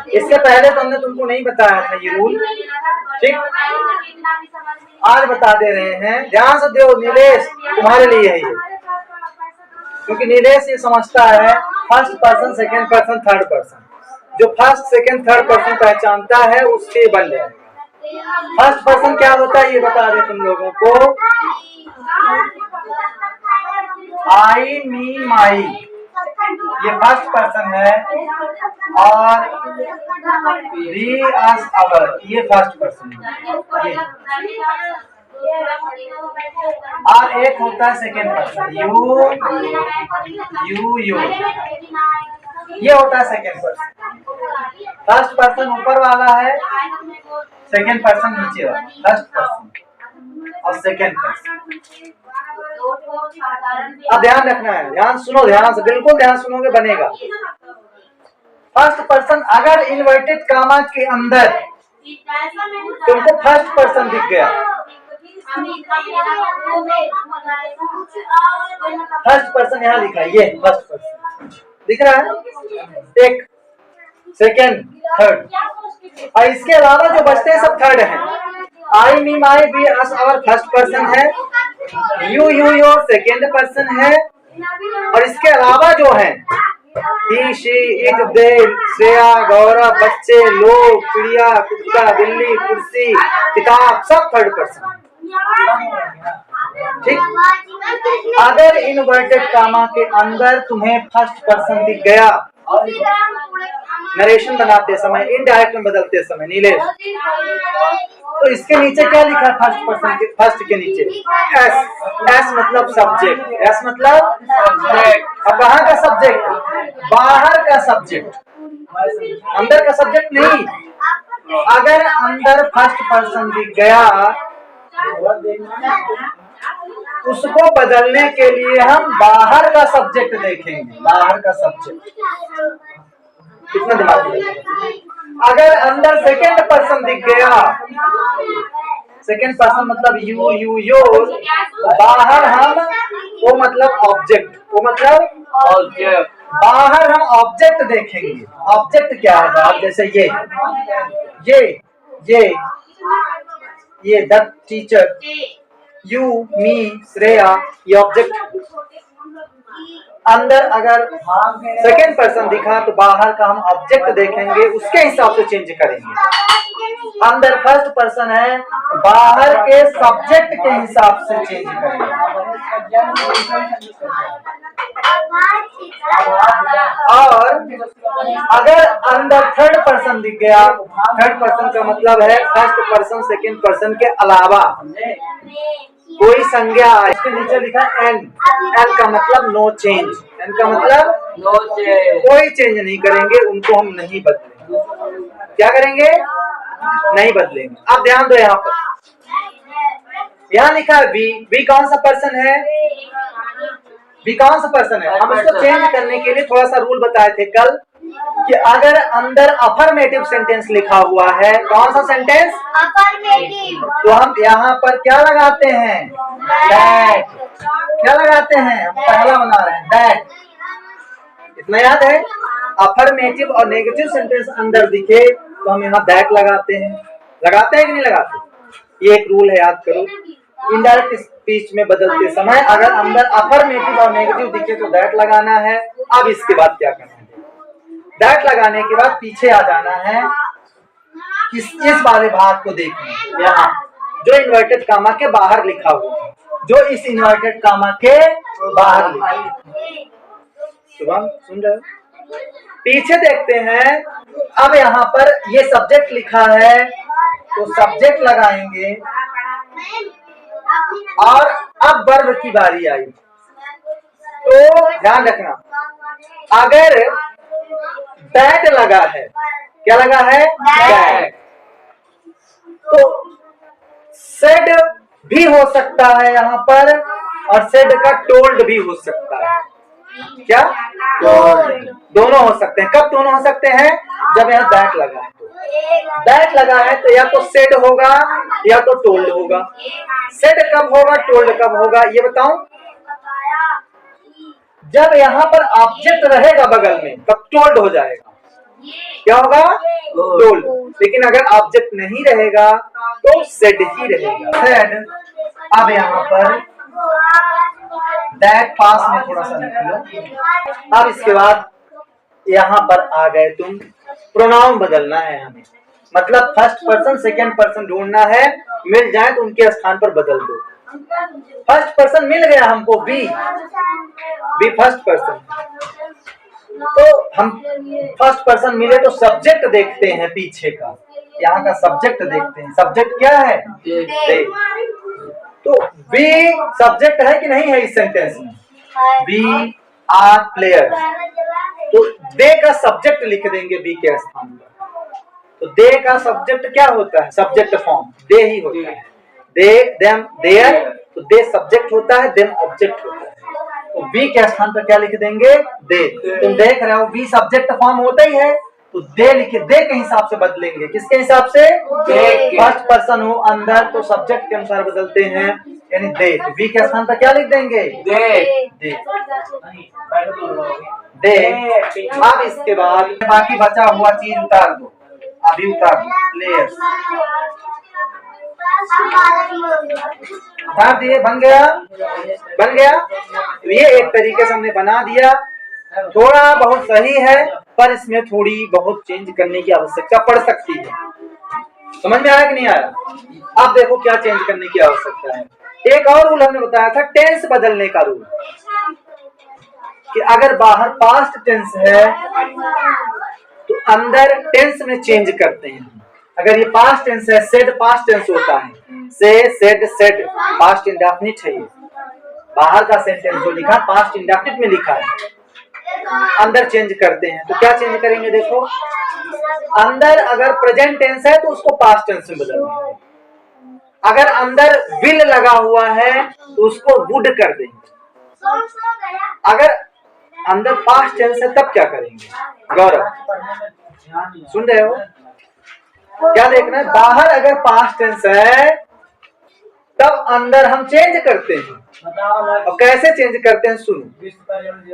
इससे पहले तो हमने तुमको नहीं बताया था ये रूल, ठीक, आज बता दे रहे हैं। ध्यान से दो नीलेश, तुम्हारे लिए है ये, क्योंकि नीलेश ये समझता है first person, second person, third person. जो फर्स्ट सेकंड थर्ड पर्सन पहचानता है उससे बन जाएगा। फर्स्ट पर्सन क्या होता है ये बता दे तुम लोगों को। आई मी माई, ये फर्स्ट पर्सन है, और वी अस अवर, ये फर्स्ट पर्सन है। और एक होता है second person, you you you, ये होता है सेकेंड पर्सन। फर्स्ट पर्सन ऊपर वाला है, सेकेंड पर्सन नीचे वाला। फर्स्ट पर्सन और सेकेंड पर्सन। अब ध्यान रखना है, ध्यान सुनो, ध्यान से, बिल्कुल ध्यान सुनोगे बनेगा। फर्स्ट पर्सन, अगर इन्वर्टेड कामा के अंदर तुमको फर्स्ट पर्सन दिख गया, फर्स्ट पर्सन यहाँ लिखा है, ये फर्स्ट पर्सन दिख रहा है, एक सेकेंड थर्ड, और इसके अलावा जो बचते हैं सब थर्ड हैं। I me my we us our first person है, you you your second person है, और इसके अलावा जो है he she it they Shreya Gaurav बच्चे लोग चिड़िया कुत्ता बिल्ली कुर्सी किताब सब थर्ड पर्सन, ठीक। अगर इन्वर्टेड कामा के अंदर तुम्हें फर्स्ट पर्सन दिख गया नरेशन बनाते समय, इनडायरेक्ट में बदलते समय, नीलेश, तो इसके नीचे क्या लिखा है फर्स्ट पर्सन के, फर्स्ट के नीचे एस, एस मतलब सब्जेक्ट, एस मतलब सब्जेक्ट। अब कहाँ का सब्जेक्ट? बाहर का सब्जेक्ट, अंदर का सब्जेक्ट नहीं। अगर अंदर फर्स्ट पर्सन दिख गया उसको बदलने के लिए हम बाहर का सब्जेक्ट देखेंगे, बाहर का सब्जेक्ट। कितना दिमाग है? अगर अंदर सेकेंड पर्सन दिख गया, सेकेंड पर्सन मतलब यू यू योर, बाहर हम वो मतलब ऑब्जेक्ट, वो मतलब ऑब्जेक्ट, बाहर हम ऑब्जेक्ट देखेंगे। ऑब्जेक्ट क्या है बाहर? जैसे ये द टीचर, यू मी श्रेया, ये ऑब्जेक्ट। अंदर अगर सेकेंड पर्सन दिखा तो बाहर का हम ऑब्जेक्ट देखेंगे, उसके हिसाब से चेंज करेंगे। अंदर फर्स्ट पर्सन है, बाहर के सब्जेक्ट के हिसाब से चेंज करेंगे। और अगर अंदर थर्ड पर्सन दिख गया, थर्ड पर्सन का मतलब है फर्स्ट पर्सन सेकेंड पर्सन के अलावा कोई संज्ञा, इसके नीचे लिखा एन, एन का मतलब नो चेंज, एन का मतलब नो चेंज, कोई चेंज नहीं करेंगे, उनको हम नहीं बदलेंगे। क्या करेंगे? नहीं बदलेंगे। अब ध्यान दो, यहाँ पर यहाँ लिखा है वी, वी कौन सा पर्सन है? वी कौन सा पर्सन है? हम इसको चेंज करने के लिए थोड़ा सा रूल बताए थे कल कि अगर अंदर अफर्मेटिव सेंटेंस लिखा हुआ है, कौन सा सेंटेंस? अफर्मेटिव, तो हम यहाँ पर क्या लगाते हैं? दैट। क्या लगाते हैं? हम पहला बना रहे हैं दैट। इतना याद है? अफर्मेटिव और नेगेटिव सेंटेंस अंदर दिखे तो हम यहाँ दैट लगाते हैं। लगाते हैं कि नहीं लगाते? ये एक रूल है, याद करो। इनडायरेक्ट स्पीच में बदलते समय अगर अंदर अफर्मेटिव और नेगेटिव दिखे तो दैट लगाना है। अब इसके बाद क्या करना है? दैट लगाने के बाद पीछे आ जाना है, इस वाले भाग को देखना, यहाँ जो इन्वर्टेड कामा के बाहर लिखा हुआ है, जो इस इन्वर्टेड कामा के बाहर लिखा है। शुभम सुन रहे हो? पीछे देखते हैं। अब यहाँ पर ये सब्जेक्ट लिखा है तो सब्जेक्ट लगाएंगे, और अब वर्ब की बारी आई तो ध्यान रखना, अगर दैट लगा है, क्या लगा है? दैट, तो सेड भी हो सकता है यहाँ पर, और सेड का टोल्ड भी हो सकता है। क्या? दोनों हो सकते हैं। कब दोनों हो सकते हैं? जब यहाँ दैट लगा है। दैट लगा है तो या तो सेड होगा या तो टोल्ड होगा। सेड कब होगा, टोल्ड कब होगा, ये बताऊं? जब यहाँ पर ऑब्जेक्ट रहेगा बगल में तब टोल्ड हो जाएगा। क्या होगा? टोल्ड। लेकिन अगर ऑब्जेक्ट नहीं रहेगा तो सेड ही रहेगा, सेड। अब यहाँ पर दैट पास में थोड़ा सा लिख लो। अब इसके बाद यहाँ पर आ गए तुम, प्रोनाउन बदलना है हमें, मतलब फर्स्ट पर्सन सेकेंड पर्सन ढूंढना है, मिल जाए तो उनके स्थान पर बदल दो। फर्स्ट पर्सन मिल गया हमको, बी फर्स्ट पर्सन, तो हम फर्स्ट पर्सन मिले तो सब्जेक्ट देखते हैं पीछे का, यहाँ का सब्जेक्ट देखते हैं। सब्जेक्ट क्या है? दे। तो बी सब्जेक्ट है कि नहीं है इस सेंटेंस में? बी आर प्लेयर, तो दे का सब्जेक्ट लिख देंगे बी के स्थान पर। तो दे का सब्जेक्ट क्या होता है? सब्जेक्ट फॉर्म दे ही होता है। दे, देम, देयर, तो दे सब्जेक्ट होता है, देम ऑब्जेक्ट होता है। तो बी के स्थान पर क्या लिख देंगे? दे। तुम देख रहे हो बी सब्जेक्ट फॉर्म होता ही है, तो दे लिखे, दे के हिसाब से बदलेंगे। किसके हिसाब से? फर्स्ट पर्सन हो अंदर तो सब्जेक्ट के अनुसार बदलते हैं, यानी दे। तो बी के स्थान पर क्या लिख देंगे? दे। अब इसके बाद बाकी बचा हुआ चीज उतार दो, अभी उतार दो। प्लेयर्स उतार दिए, बन गया, बन गया। ये एक तरीके से हमने बना दिया, थोड़ा बहुत सही है, पर इसमें थोड़ी बहुत चेंज करने की आवश्यकता पड़ सकती है। समझ में आया कि नहीं आया? अब देखो क्या चेंज करने की आवश्यकता है। एक और रूल हमने बताया था, टेंस बदलने का रूल, कि अगर बाहर पास्ट टेंस है तो अंदर टेंस में चेंज करते हैं। अगर ये पास्ट टेंस है, सेड पास्ट टेंस होता है, से, सेड, सेड पास्ट इंडेफिनिट है। ये बाहर का सेंटेंस जो लिखा पास्ट इंडेफिनिट में लिखा है, अंदर चेंज करते हैं। तो क्या चेंज करेंगे? देखो, अंदर अगर प्रेजेंट टेंस है तो उसको पास्ट टेंस में बदलेंगे। अगर अंदर विल लगा हुआ है तो उसको वुड कर देंगे। अगर अंदर पास्ट टेंस है तब क्या करेंगे? गौरव सुन रहे हो? क्या देखना है? बाहर अगर पास्ट टेंस है तब अंदर हम चेंज करते हैं। और कैसे चेंज करते हैं सुनो।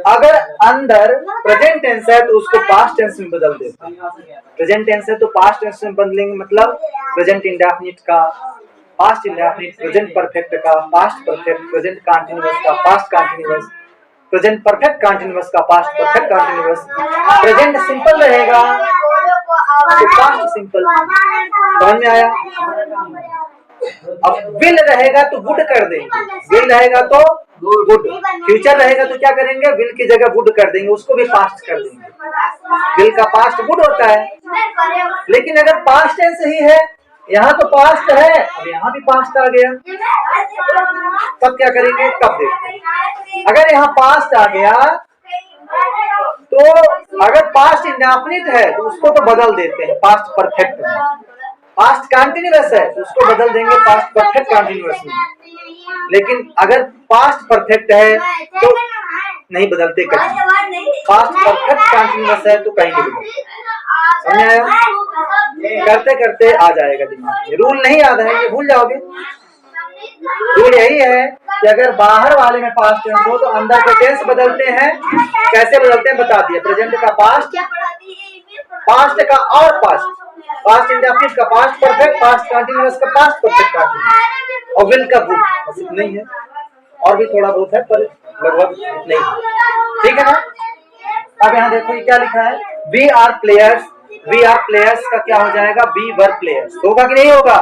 अगर अंदर प्रेजेंट टेंस है तो उसको पास्ट टेंस में बदल देते हैं। प्रेजेंट टेंस है तो पास्ट टेंस में बदलेंगे, मतलब प्रेजेंट इंडेफिनिट का पास्ट इंडेफिनिट, प्रेजेंट परफेक्ट का पास्ट परफेक्ट, प्रेजेंट कंटीन्यूअस का past continuous, present perfect continuous का past perfect continuous, present simple रहेगा तो पास्ट सिंपल। समझ में आया? अब विल रहेगा तो वुड कर देंगे, विल रहेगा तो वुड। फ्यूचर रहेगा तो क्या करेंगे? विल की जगह वुड कर देंगे, उसको भी पास्ट कर देंगे। विल का पास्ट वुड होता है। लेकिन अगर पास्ट टेंस ही है, यहाँ तो पास्ट है, अब यहाँ भी पास्ट आ गया, तब क्या करेंगे? तब देखते। अगर यहाँ पास्ट आ गया तो अगर पास्ट इंडेफिनिट है तो उसको तो बदल देते हैं पास्ट परफेक्ट में। पास्ट कंटीन्यूअस है तो उसको बदल देंगे पास्ट परफेक्ट कंटीन्यूअस में। लेकिन अगर पास्ट परफेक्ट है तो नहीं बदलते कहीं। पास्ट परफेक्ट कंटीन्यूअस है तो कहीं नहीं बदलते। समझ आया? करते करते आ जाएगा दिमाग में। रूल नहीं याद है, ये भूल जाओगे। रूल यही है कि अगर बाहर वाले में पास्ट टेंस हो तो अंदर के टेंस बदलते हैं। कैसे बदलते हैं बता दिया। प्रेजेंट का पास्ट, पास्ट का और पास्ट, पास्ट इंडेफिनिट का पास्ट परफेक्ट, पास्ट कंटीन्यूअस का पास्ट परफेक्ट कंटीन्यूअस, और विल का वुड। बस इतना ही है, और भी थोड़ा बहुत है पर लगभग नहीं। ठीक है ना? अब यहाँ देखो ये क्या लिखा है, we are players. We are players का क्या हो जाएगा? We were players. होगा कि नहीं होगा?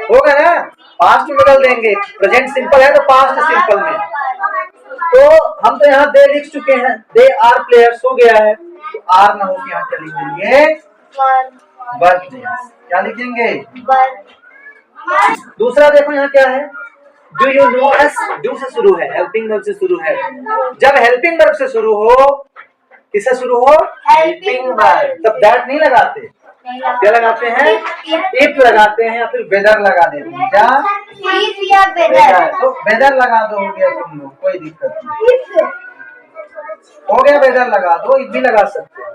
होगा ना? पास्ट में बदल देंगे। प्रेजेंट सिंपल है तो पास्ट सिंपल में। तो हम तो यहाँ दे लिख चुके हैं, दे आर प्लेयर्स हो गया है, तो आर ना होके यहाँ क्या लिखेंगे? वर प्लेयर्स। क्या लिखेंगे? दूसरा देखो यहाँ क्या है, do you know us. Do से शुरू है, हेल्पिंग वर्ब से शुरू है। जब हेल्पिंग वर्ब से शुरू हो, किससे शुरू हो? हेल्पिंग वर्ब, तब दैट नहीं लगाते। क्या लगाते हैं? इफ लगाते हैं या फिर वेदर लगा देते हैं। क्या? इफ या वेदर। तो वेदर लगा दो, हो गया तुम लोग, कोई दिक्कत नहीं। हो गया, वेदर लगा दो, इफ भी लगा सकते हो।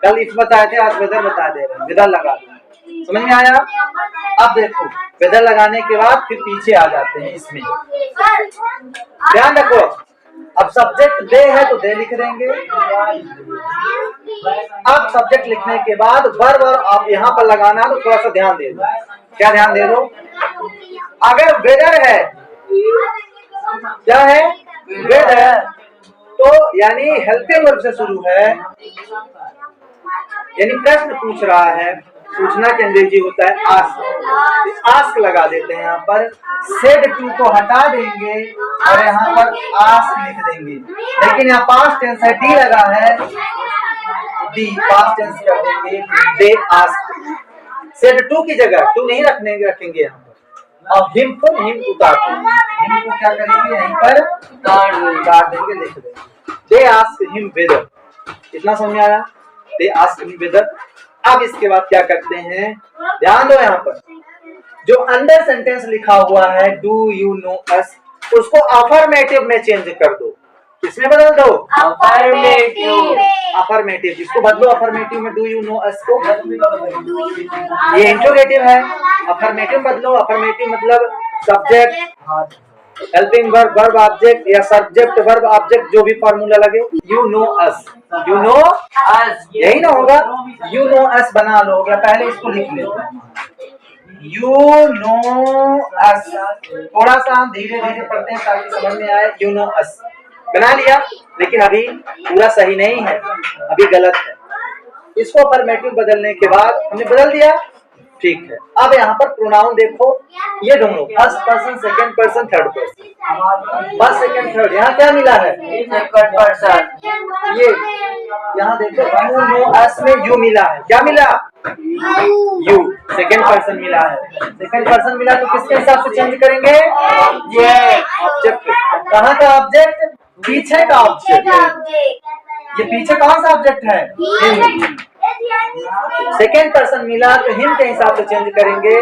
कल इफ बताए थे, आज वेदर बता दे रहे हैं, वेदर लगा दो। समझ में आया? अब देखो वेदर लगाने के बाद फिर पीछे आ जाते हैं इसमें। ध्यान रखो, अब सब्जेक्ट दे है तो दे लिख देंगे। अब सब्जेक्ट लिखने के बाद वर्ब आप यहाँ पर लगाना, तो थोड़ा सा ध्यान दे दो। क्या ध्यान दे दो? अगर वेदर है, क्या है? वेदर, तो यानी हेल्पिंग वर्ब से शुरू है, यानी प्रश्न पूछ रहा है। पूछना के अंग्रेजी होता है आस्क। आस्क लगा देते हैं यहाँ पर। सेड टू को हटा देंगे और यहाँ पर आस्क लिख देंगे। लेकिन यहाँ पास्ट टेंस है, डी लगा है, डी पास्ट टेंस कर देंगे, दे आस्क। सेड टू की जगह टू नहीं रखेंगे यहाँ पर। और हिम को हिम उतार देंगे। हिम को क्या करेंगे? यहीं पर उतार देंगे, लिख देंगे। They ask him weather. इतना समझ में आया? They ask him weather. अब इसके बाद क्या करते हैं? ध्यान दो, यहाँ पर जो अंडर सेंटेंस लिखा हुआ है डू यू नो अस, उसको अफर्मेटिव में चेंज कर दो। किसमें बदल दो? अफर्मेटिव। अफर्मेटिव, जिसको बदलो अफर्मेटिव में डू यू नो अस को। ये इंट्रोगेटिव है, अफर्मेटिव बदलो। अफर्मेटिव मतलब subject, helping verb, verb object या सब्जेक्ट वर्ब ऑब्जेक्ट, जो भी फॉर्मूला लगे। You know us, you know us, यही ना होगा? यू नो अस बना लो। पहले इसको लिख लो, यू नो अस। थोड़ा सा हम धीरे धीरे पढ़ते हैं ताकि समझ में आए। यू नो अस बना लिया, लेकिन अभी पूरा सही नहीं है, अभी गलत है। इसको अफर्मेटिव बदलने के बाद हमने बदल दिया, ठीक है। अब यहाँ पर प्रोनाउन देखो, ये दोनों first person, second person, third person. First second third, यहाँ क्या मिला है? Second person. ये यहाँ देखो, यू नो अस में यू मिला है। क्या मिला? यू। सेकंड पर्सन मिला है। सेकंड पर्सन मिला तो किसके हिसाब से चेंज करेंगे? ऑब्जेक्ट। कहाँ का ऑब्जेक्ट? पीछे का ऑब्जेक्ट। ये पीछे कौन सा ऑब्जेक्ट है? सेकेंड पर्सन मिला तो हिम के हिसाब से चेंज करेंगे।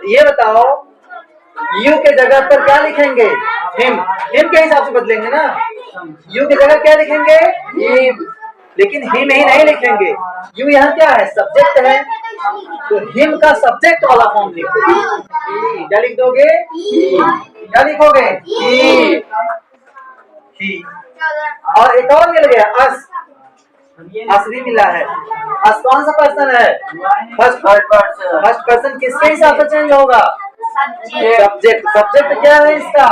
ये बताओ, यू के जगह पर क्या लिखेंगे? हिम। हिम के हिसाब से बदलेंगे ना। यू की जगह क्या लिखेंगे? हिम। लेकिन हिम ही नहीं लिखेंगे। यू यहाँ क्या है? सब्जेक्ट है, तो हिम का सब्जेक्ट वाला फॉर्म लिखोगे। क्या लिख दोगे? क्या लिखोगे? ही। और एक और मिल गया, अस। अस भी मिला है। अस कौन सा पर्सन है? First person. फर्स्ट पर्सन किसके हिसाब से चेंज होगा? सब्जेक्ट। सब्जेक्ट क्या है इसका?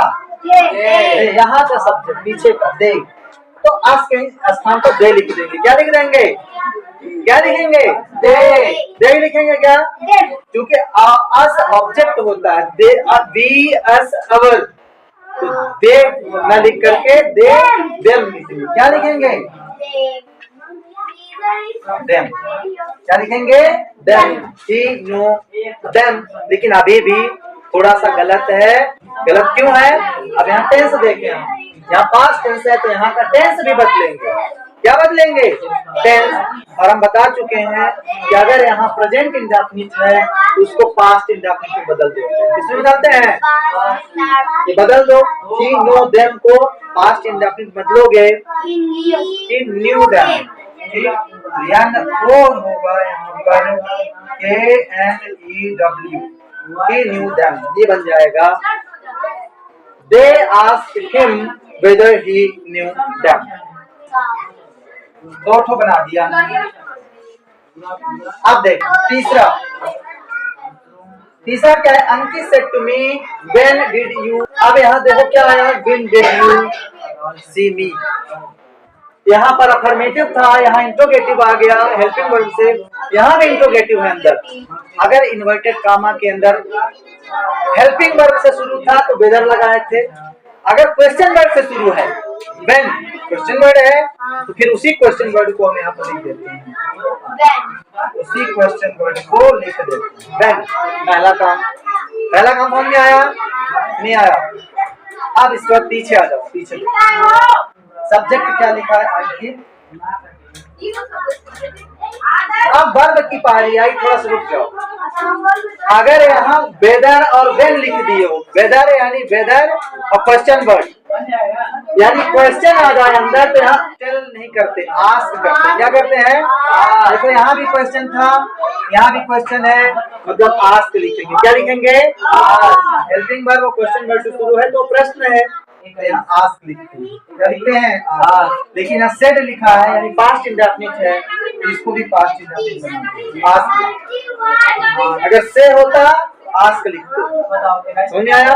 यहाँ का सब्जेक्ट, पीछे का दे। तो अस के स्थान पर दे लिख देंगे। क्या लिख देंगे? क्या लिखेंगे? दे। दे लिखेंगे क्या? क्योंकि अस ऑब्जेक्ट होता है। दे, वी, अस, अवर। तो दे न लिख करके दे, देम लिखेंगे। क्या लिखेंगे? देम। क्या लिखेंगे? देम। ही नो देम। लेकिन अभी भी थोड़ा सा गलत है। गलत क्यों है? अब यहाँ टेंस देखें हम। यहाँ पास्ट टेंस है तो यहाँ का टेंस भी बदलेंगे। क्या बदलेंगे? टेंस। और हम बता चुके हैं कि अगर यहाँ प्रेजेंट इंडेफिनिट है तो उसको पास्ट इंडेफिनिट में बदल देते हैं। किसमें बदलते हैं? ये बदल दो। ही नो देम को पास्ट इंडेफिनिट बदलोगे, ही न्यू देम। होगा यहाँ पर KNEW, he knew them। ये बन जाएगा they asked him whether he knew them। दो ठो बना दिया। अब देखो तीसरा। तीसरा क्या है? अंकित said to me when did you। अब यहाँ देखो क्या आया? when did you see me। यहाँ पर अफर्मेटिव था, यहाँ इंट्रोगेटिव आ गया हेल्पिंग वर्ब से। यहाँ भी इंट्रोगेटिव है अंदर। अगर इन्वर्टेड कामा के अंदर हेल्पिंग वर्ब से शुरू था तो वेदर लगाए थे। अगर क्वेश्चन वर्ड से शुरू है, व्हेन क्वेश्चन वर्ड है, तो फिर उसी क्वेश्चन वर्ड को हम यहाँ पर लिख देते हैं। उसी क्वेश्चन वर्ड को लिख देते हैं व्हेन। पहला काम समझ में आया? नहीं आया? अब इसके बाद पीछे आ जाओ। पीछे सब्जेक्ट क्या लिखा है? अंकित। अब वर्ब की पारी आई, थोड़ा सा रुक जाओ। अगर यहाँ वेदर और व्हेन लिख दिए हो, वेदर यानी वेदर और क्वेश्चन वर्ड यानी क्वेश्चन आ जाए अंदर, तो यहाँ टेल नहीं करते, आस्क करते हैं। क्या करते हैं? देखो यहाँ भी क्वेश्चन था, यहाँ भी क्वेश्चन है, मतलब आस्क लिखेंगे। क्या लिखेंगे? हेल्पिंग वर्ब और क्वेश्चन वर्ड से शुरू है तो प्रश्न है, तो यहाँ आस्क लिखते हैं, क्या लिखते हैं आस्क। लेकिन यहाँ सेड लिखा है यानी पास्ट इंडेफिनिट है, तो इसको भी पास्ट इंडेफिनिट बनाएंगे आस्क। अगर से होता आस्क लिखते, समझ में आया।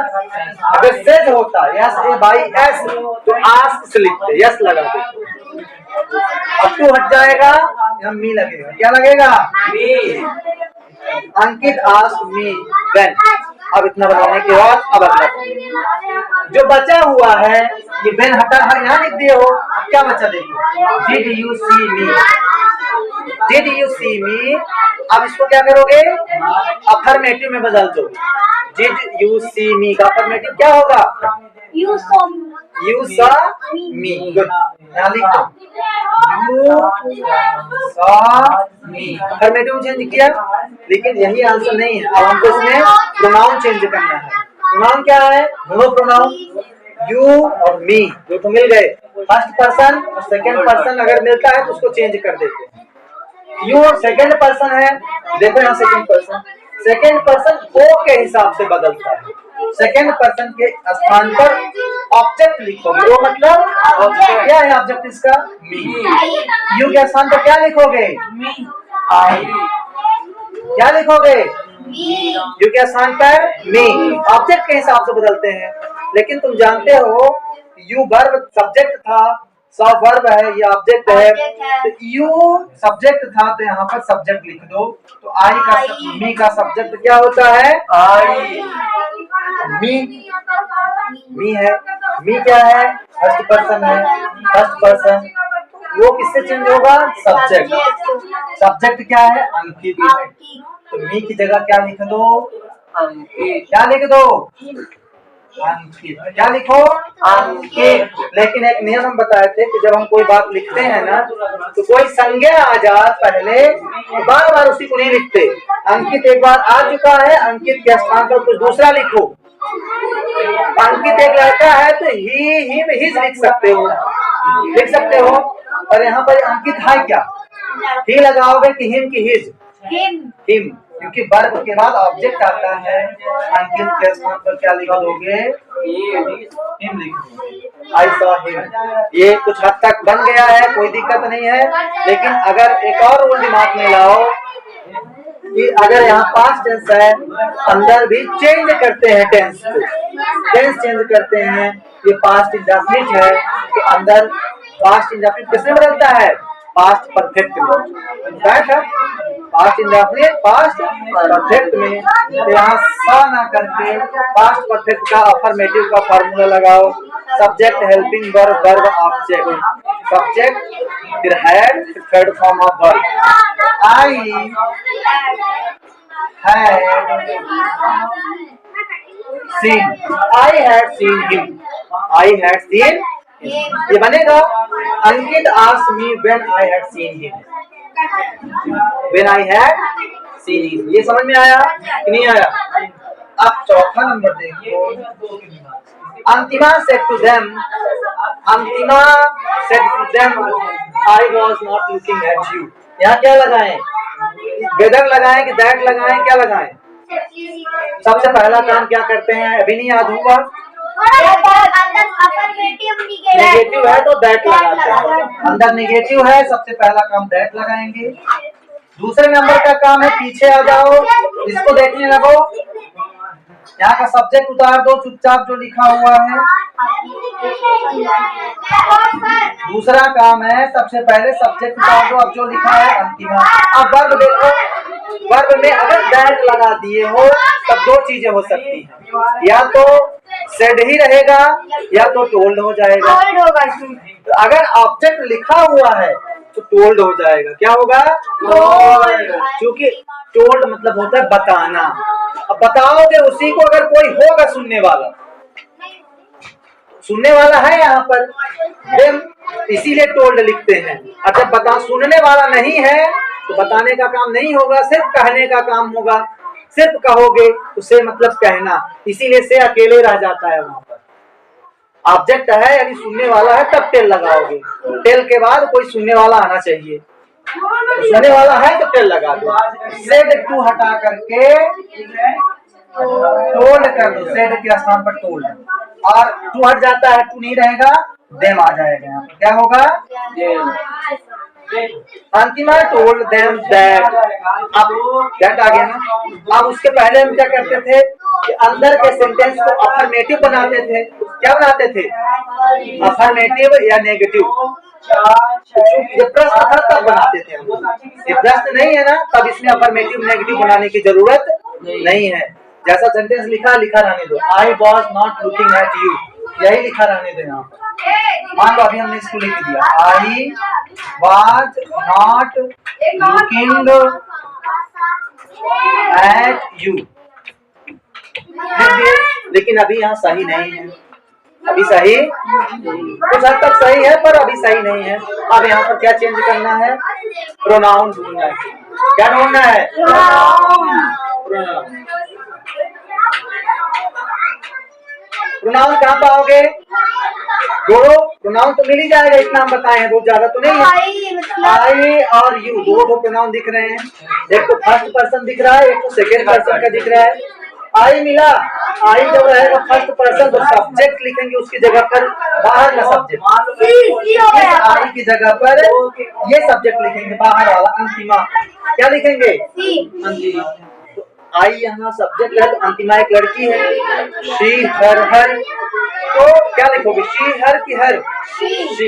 अगर सेज होता यस ए बाई एस तो आस्क से लिखते, यस लगा देते। अब टू हट जाएगा, यहाँ मी लगेगा, क्या लगेगा मी। अंकित आस्क मी व्हेन। अब इतना बनाने के बाद अब अगला जो बचा हुआ है ये व्हेन हटा यहाँ लिख दिए हो, अब क्या बचा देखो, did you see me, did you see me. अब इसको क्या करोगे अफर्मेटिव में बदल दो, डिड यू सी मी का अफर्मेटिव क्या होगा, यू सॉ मी। गुड, यहाँ लिख दो you saw me, affirmative change किया, लेकिन यही आंसर नहीं है। अब हमको इसमें प्रोनाउन चेंज करना है। प्रोनाउन क्या है, दोनों प्रोनाउन यू और मी जो तो मिल गए, फर्स्ट पर्सन और सेकंड पर्सन अगर मिलता है तो उसको चेंज कर देते हैं। यू और सेकंड पर्सन है, देखो यहाँ सेकंड पर्सन ओ के हिसाब से बदलता है। सेकंड पर्सन के स्थान पर ऑब्जेक्ट लिखोगे, वो मतलब क्या है ऑब्जेक्ट इसका, मी। यू के स्थान पर क्या लिखोगे, आई। क्या लिखोगे, यू के स्थान पर मी। ऑब्जेक्ट के हिसाब से बदलते हैं। लेकिन तुम जानते हो यू वर्ब सब्जेक्ट था, सब वर्ब है, ये ऑब्जेक्ट है। तो यू सब्जेक्ट था तो यहाँ पर सब्जेक्ट लिख दो, तो आई का मी का सब्जेक्ट क्या होता है, आई। मी है, मी क्या है, फर्स्ट पर्सन है, फर्स्ट पर्सन वो किससे चेंज होगा, सब्जेक्ट। सब्जेक्ट क्या है, अंकित। तो मी की जगह क्या लिख दो, अंकित। क्या लिख दो, अंकित। क्या लिखो, अंकित। लेकिन एक नियम हम बताए थे कि जब हम कोई बात लिखते हैं ना तो कोई संज्ञा आ जाए पहले, बार बार उसी को नहीं लिखते। अंकित एक बार आ चुका है, अंकित के स्थान पर कुछ दूसरा लिखो। अंकित एक लड़का है तो ही हिम हिज लिख सकते हो, लिख सकते हो। और यहाँ पर अंकित है क्या, ही लगाओगे कि हिम की हिज, हिम, क्योंकि वर्ब के बाद ऑब्जेक्ट आता है। अंकित के स्थान पर क्या लिख दोगे, हिम लिख दोगे, आई सॉ हिम। ये कुछ हद तक बन गया है, कोई दिक्कत नहीं है। लेकिन अगर एक और रूल दिमाग में लाओ कि अगर यहाँ पास्ट टेंस है, अंदर भी चेंज करते हैं टेंस को, टेंस चेंज करते हैं। ये पास्ट इंडेफिनिट है तो अंदर पास्ट इंडेफिनिट किसमें बदलता है, पास्ट परफेक्ट में। पास्ट इंडेफिनिट पास्ट परफेक्ट में। तो यहाँ सा ना करके पास्ट परफेक्ट का अफर्मेटिव का फार्मूला लगाओ, subject helping verb verb object, subject फिर had third form of verb. I had seen, I had seen him, I had seen, ये बनेगा Ankit asked me when I had seen him, when I had seen him. ये समझ में आया कि नहीं आया। अब चौथा नंबर देखो, Antima said to them, Antima said to them I was not looking at you. यहाँ क्या लगाएं, वेदर लगाएं कि दैट लगाएं, क्या लगाएं। सबसे पहला काम क्या करते हैं, अभी नहीं याद होगा, नेगेटिव है तो दैट लगाते हैं। अंदर नेगेटिव है, सबसे पहला काम दैट लगाएंगे। दूसरे नंबर का काम है पीछे आ जाओ, इसको देखने लगो, यहाँ का सब्जेक्ट उतार दो चुपचाप जो लिखा हुआ है। दूसरा काम है सबसे पहले सब्जेक्ट उतार दो, अब जो लिखा है अंतिमा। अब वर्ब देखो, वर्ब में अगर दैट लगा दिए हो तब दो चीजें हो सकती हैं, या तो सेड ही रहेगा या तो टोल्ड हो जाएगा। तो अगर ऑब्जेक्ट लिखा हुआ है तो टोल्ड हो जाएगा, क्या होगा, टोल्ड। क्योंकि टोल्ड मतलब होता है बताना। अब बताओगे उसी को अगर कोई होगा सुनने वाला, सुनने वाला है यहाँ पर, इसीलिए टोल्ड लिखते हैं। और जब बता सुनने वाला नहीं है तो बताने का काम नहीं होगा, सिर्फ कहने का काम होगा। सिर्फ कहोगे उसे मतलब कहना, इसीलिए से अकेले रह जाता है वहां पर। ऑब्जेक्ट है यानी सुनने वाला है तब टेल लगाओगे, टेल के बाद कोई सुनने वाला आना चाहिए। सुनने वाला है तो टेल लगा दो। सेड टू हटा करके टोल्ड कर दो, सेड के स्थान पर टोल्ड, और टू हट जाता है, टू नहीं रहेगा, देम आ जाएगा यहाँ पर, क्या होगा? अंतिमा टोल्ड देम दैट, अब दैट आ गया ना। अब उसके पहले हम क्या करते थे कि अंदर के सेंटेंस को अफर्मेटिव बनाते थे। क्या बनाते थे? अफर्मेटिव या नेगेटिव। जब प्रश्न था तब बनाते थे हम, ये प्रश्न नहीं है ना, तब इसमें अफर्मेटिव नेगेटिव बनाने की जरूरत नहीं है। जैसा सेंटेंस लिखा रहने दो, I was not looking at you, यही लिखा रहने दो यहाँ पर। मान लो अभी हमने इसको लिख दिया, I was not looking at you, लेकिन अभी यहाँ सही नहीं है, अभी सही कुछ हद तक सही है पर अभी सही नहीं है। अब यहाँ पर क्या चेंज करना है? प्रोनाउन ढूंढना है। क्या ढूंढना है? प्रोनाउन कहाँ पाओगे? दो प्रोनाउन तो मिल ही जाएगा, इतना हम बताए हैं, बहुत ज्यादा तो नहीं है। आई और यू दो प्रोनाउन दिख रहे हैं, एक तो फर्स्ट पर्सन दिख रहा है, एक तो सेकेंड पर्सन का दिख रहा है। आई मिला, आई जब रहेगा फर्स्ट पर्सन तो सब्जेक्ट लिखेंगे उसकी जगह पर बाहर का सब्जेक्ट, आई की जगह पर ये सब्जेक्ट लिखेंगे बाहर वाला अंतिमा। क्या लिखेंगे? अंतिमा। तो आई यहाँ सब्जेक्ट है, तो अंतिमा एक लड़की है, शी हर हर, तो क्या लिखोगे? शी हर की हर, शी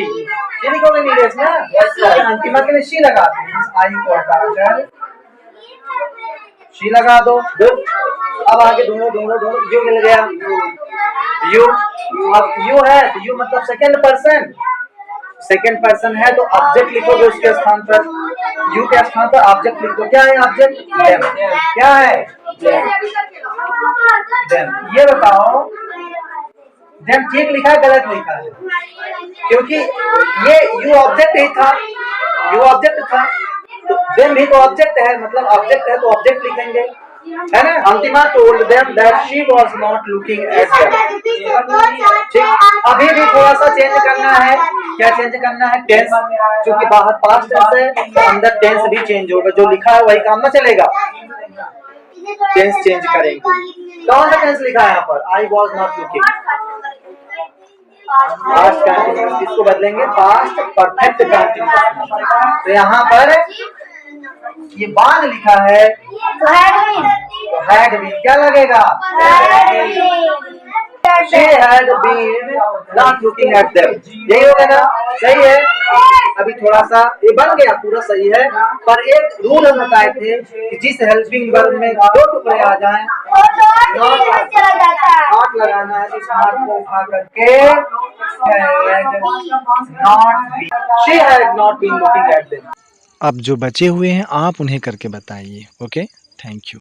लिखोगे नीलेश ना, अंतिमा के लिए शी लगा दो, आई को हटाकर शी लगा दो। अब आगे ढूंढो, यू मिल गया, यू, अब यू है तो यू मतलब सेकेंड पर्सन है तो ऑब्जेक्ट लिखोगे उसके स्थान पर, यू के स्थान पर ऑब्जेक्ट लिख दो। क्या है ऑब्जेक्ट? देम। क्या है? देम। ये बताओ देम ठीक लिखा है गलत लिखा है? क्योंकि ये यू ऑब्जेक्ट ही था, यू ऑब्जेक्ट था, तो देम भी तो ऑब्जेक्ट है, मतलब ऑब्जेक्ट है तो ऑब्जेक्ट लिखेंगे, है ना। अंतिमा told them that she was not looking at them. ठीक, अभी भी थोड़ा सा चेंज करना है। क्या चेंज करना है? टेंस, क्योंकि बाहर पास्ट टेंस है तो अंदर टेंस भी चेंज होगा, जो लिखा है वही काम ना चलेगा, टेंस चेंज करेंगे। कौन सा टेंस लिखा है यहाँ पर? आई was not looking, past continuous, इसको बदलेंगे पास्ट परफेक्ट कंटिन्यूअस। तो यहाँ पर ये बान लिखा है, हैड बीन, क्या लगेगा? She had been not looking at them, यही होगा ना? सही है। अभी थोड़ा सा ये बन गया, पूरा सही है, पर एक रूल हम बताए थे कि जिस हेल्पिंग वर्ब में दो टुकड़े आ जाएं नॉट लगाना है, तो स्मार्ट को उठा करके she had not been looking at them। अब जो बचे हुए हैं आप उन्हें करके बताइए। Okay, thank you.